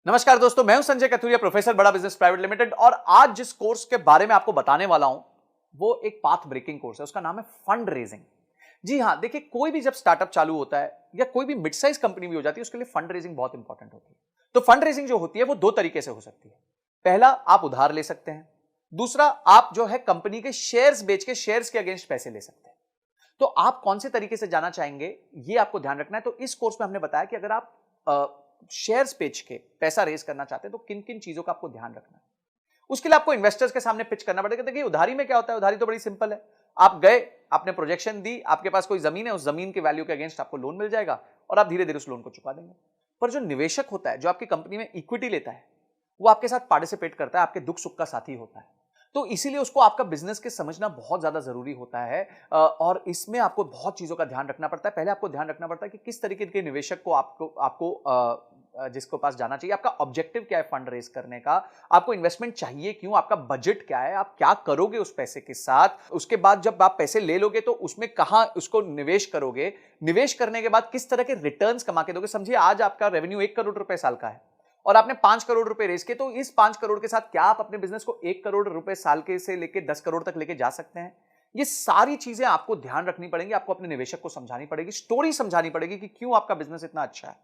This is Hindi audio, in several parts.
नमस्कार दोस्तों, मैं हूं संजय कथुरिया, प्रोफेसर बड़ा बिजनेस प्राइवेट लिमिटेड। और आज जिस कोर्स के बारे में आपको बताने वाला हूं वो एक पाथ ब्रेकिंग कोर्स है। उसका नाम है फंड रेजिंग। जी हां, देखिए, कोई भी जब स्टार्टअप चालू होता है या कोई भी मिड साइज कंपनी भी हो जाती है, उसके लिए फंड रेजिंग बहुत इंपॉर्टेंट होती है। तो फंड रेजिंग जो होती है वो दो तरीके से हो सकती है। पहला, आप उधार ले सकते हैं। दूसरा, आप जो है कंपनी के शेयर्स बेच के शेयर्स के अगेंस्ट पैसे ले सकते हैं। तो आप कौन से तरीके से जाना चाहेंगे, ये आपको ध्यान रखना है। तो इस कोर्स में हमने बताया कि अगर आप शेयर्स बेच के पैसा रेज करना चाहते हैं तो किन किन चीजों का आपको ध्यान रखना है। उसके लिए आपको इन्वेस्टर्स के सामने पिच करना पड़ेगा। देखिए, उधारी में क्या होता है, उधारी तो बड़ी सिंपल है। आप गए, आपने प्रोजेक्शन दी, आपके पास कोई जमीन है, उस जमीन के वैल्यू के अगेंस्ट आपको लोन मिल जाएगा और आप धीरे धीरे उस लोन को चुका देंगे। पर जो निवेशक होता है, जो आपकी कंपनी में इक्विटी लेता है, वो आपके साथ पार्टिसिपेट करता है, आपके दुख सुख का साथी होता है। तो इसीलिए उसको आपका बिजनेस के समझना बहुत ज्यादा जरूरी होता है। और इसमें आपको बहुत चीजों का ध्यान रखना पड़ता है। पहले आपको ध्यान रखना पड़ता है कि किस तरीके के निवेशक को आपको आपको जिसको पास जाना चाहिए, आपका ऑब्जेक्टिव क्या है फंड रेज करने का, आपको इन्वेस्टमेंट चाहिए क्यों, आपका बजट क्या है, आप क्या करोगे उस पैसे के साथ। उसके बाद जब आप पैसे ले लोगे तो उसमें कहां उसको निवेश करोगे, निवेश करने के बाद किस तरह के रिटर्न्स कमा के दोगे। समझिए, आज आपका रेवेन्यू 1 करोड़ रुपए साल का है और आपने 5 करोड़ रुपए रेज किए, तो इस 5 करोड़ के साथ क्या आप अपने बिजनेस को 1 करोड़ रुपए साल के से लेकर 10 करोड़ तक लेके जा सकते हैं। ये सारी चीजें आपको ध्यान रखनी पड़ेंगी, आपको अपने निवेशक को समझानी पड़ेगी, स्टोरी समझानी पड़ेगी कि क्यों आपका बिजनेस इतना अच्छा है।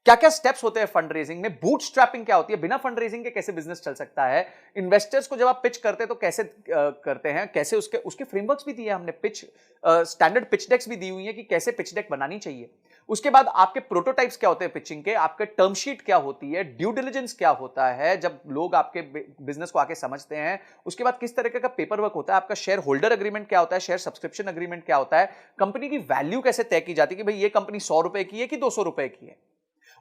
क्या क्या स्टेप्स होते हैं फंड रेजिंग में, बूटस्ट्रैपिंग क्या होती है, बिना फंड रेजिंग के कैसे बिजनेस चल सकता है, इन्वेस्टर्स को जब आप पिच करते हैं तो कैसे करते हैं, कैसे उसके उसके फ्रेमवर्क्स भी दिए हैं हमने, पिच स्टैंडर्ड पिच डेक्स भी दी हुई है कि कैसे पिच डेक बनानी चाहिए। उसके बाद आपके प्रोटोटाइप्स क्या होते हैं पिचिंग के, आपके टर्म शीट क्या होती है, ड्यू डिलिजेंस क्या होता है जब लोग आपके बिजनेस को आके समझते हैं। उसके बाद किस तरह का पेपर वर्क होता है, आपका शेयर होल्डर एग्रीमेंट क्या होता है, शेयर सब्सक्रिप्शन एग्रीमेंट क्या होता है, कंपनी की वैल्यू कैसे तय की जाती है कि भाई ये कंपनी 100 रुपए की है कि 200 रुपए की है।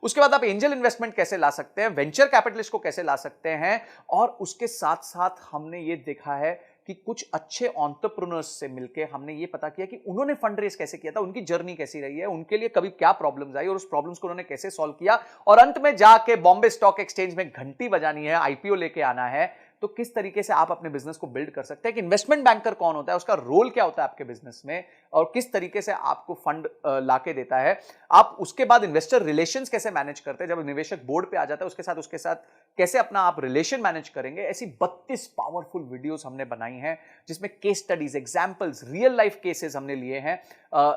उसके बाद आप एंजल इन्वेस्टमेंट कैसे ला सकते हैं, वेंचर कैपिटलिस्ट को कैसे ला सकते हैं। और उसके साथ साथ हमने ये देखा है कि कुछ अच्छे एंटरप्रेन्योर्स से मिलकर हमने ये पता किया कि उन्होंने फंड रेज कैसे किया था, उनकी जर्नी कैसी रही है, उनके लिए कभी क्या प्रॉब्लम्स आई और उस प्रॉब्लम्स को उन्होंने कैसे सॉल्व किया। और अंत में जाके बॉम्बे स्टॉक एक्सचेंज में घंटी बजानी है, आईपीओ लेके आना है। तो किस तरीके से आप अपने बिजनेस को बिल्ड कर सकते हैं, कि इन्वेस्टमेंट बैंकर कौन होता है, उसका रोल क्या होता है आपके बिजनेस में, और किस तरीके से आपको फंड लाके देता है। आप उसके बाद इन्वेस्टर रिलेशंस कैसे मैनेज करते हैं, जब निवेशक बोर्ड पे आ जाता है उसके साथ कैसे अपना आप रिलेशन मैनेज करेंगे। ऐसी 32 पावरफुल वीडियोस हमने बनाई हैं जिसमें case studies, examples, real life cases हमने लिए हैं,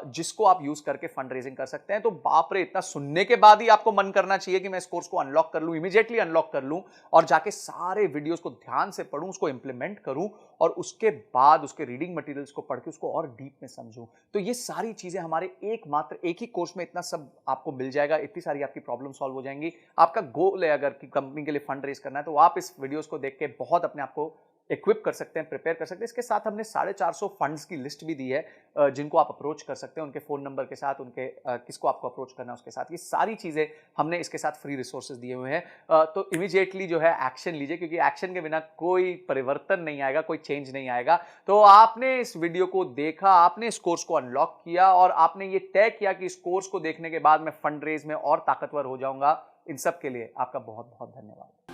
जिसको आप यूज करके फंड रेजिंग कर सकते हैं। तो बाप रे, इतना सुनने के बाद ही आपको मन करना चाहिए कि मैं इस कोर्स को अनलॉक कर लूं, इमीडिएटली अनलॉक कर लूं और जाके सारे वीडियोस को ध्यान से पढूं, उसको इंप्लीमेंट करूं और उसके बाद उसके रीडिंग मटेरियल्स को पढ़ के उसको और डीप में समझूं। तो ये सारी चीजें हमारे एक ही कोर्स में इतना सब आपको मिल जाएगा, इतनी सारी आपकी प्रॉब्लम सॉल्व हो जाएंगी। आपका गोल है अगर कि कंपनी के लिए फंड रेज करना है तो आप इस वीडियोस को देख के बहुत अपने आप को इक्विप कर सकते हैं, प्रिपेयर कर सकते हैं। इसके साथ हमने 450 फंड्स की लिस्ट भी दी है जिनको आप अप्रोच कर सकते हैं, उनके फोन नंबर के साथ, उनके किसको आपको अप्रोच करना है उसके साथ। ये सारी चीजें हमने इसके साथ फ्री रिसोर्सेज दिए हुए हैं। तो इमीडिएटली जो है एक्शन लीजिए, क्योंकि एक्शन के बिना कोई परिवर्तन नहीं आएगा, कोई चेंज नहीं आएगा। तो आपने इस वीडियो को देखा, आपने इस कोर्स को अनलॉक किया और आपने ये तय किया कि इस कोर्स को देखने के बाद मैं फंड रेज में और ताकतवर हो जाऊंगा। इन सब के लिए आपका बहुत बहुत धन्यवाद।